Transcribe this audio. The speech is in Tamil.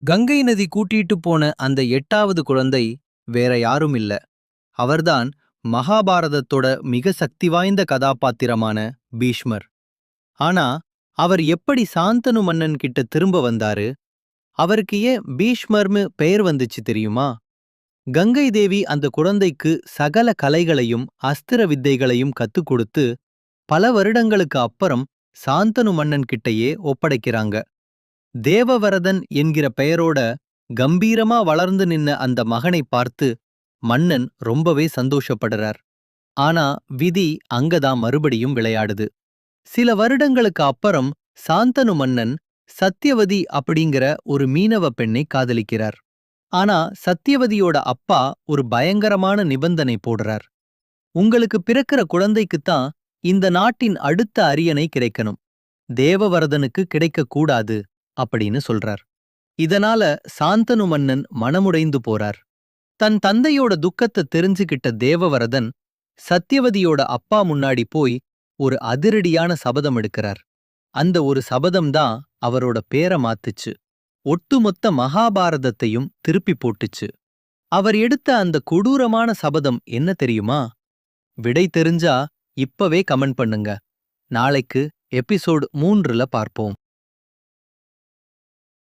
கங்கை நதி கூட்டிட்டு போன அந்த 8வது குழந்தை வேற யாரும் இல்ல. அவர்தான் மகாபாரதத்தோட மிக சக்தி வாய்ந்த கதாபாத்திரமான பீஷ்மர். ஆனா அவர் எப்படி சாந்தனு மன்னன் கிட்ட திரும்ப வந்தாரு? அவருக்கு ஏன் பீஷ்மர்னு பெயர் வந்துச்சு தெரியுமா? கங்கை தேவி அந்த குழந்தைக்கு சகல கலைகளையும் அஸ்திர வித்தைகளையும் கத்துக் கொடுத்து பல வருடங்களுக்கு அப்புறம் சாந்தனு மன்னன் கிட்டயே ஒப்படைக்கிறாங்க. தேவவரதன் என்கிற பெயரோட கம்பீரமா வளர்ந்து நின்ன அந்த மகனை பார்த்து மன்னன் ரொம்பவே சந்தோஷப்படுறார். ஆனா விதி அங்கதான் மறுபடியும் விளையாடுது. சில வருடங்களுக்கு அப்புறம் சாந்தனு மன்னன் சத்யவதி அப்படிங்கிற ஒரு மீனவ பெண்ணை காதலிக்கிறார். ஆனா சத்யவதியோட அப்பா ஒரு பயங்கரமான நிபந்தனை போடுறார். உங்களுக்கு பிறக்கிற குழந்தைக்குத்தான் இந்த நாட்டின் அடுத்த அரியணை கிடைக்கணும், தேவவரதனுக்கு கிடைக்க கூடாது அப்படின்னு சொல்றார். இதனால சாந்தனு மன்னன் மனமுடைந்து போறார். தன் தந்தையோட துக்கத்தை தெரிஞ்சுகிட்ட தேவவரதன் சத்யவதியோட அப்பா முன்னாடி போய் ஒரு அதிரடியான சபதம் எடுக்கிறார். அந்த ஒரு சபதம்தான் அவரோட பேரை மாத்துச்சு. ஒட்டுமொத்த மகாபாரதத்தையும் திருப்பி போட்டுச்சு. அவர் எடுத்த அந்த கொடூரமான சபதம் என்ன தெரியுமா? விடை தெரிஞ்சா இப்பவே கமெண்ட் பண்ணுங்க. நாளைக்கு எபிசோட் 3ல பார்ப்போம்.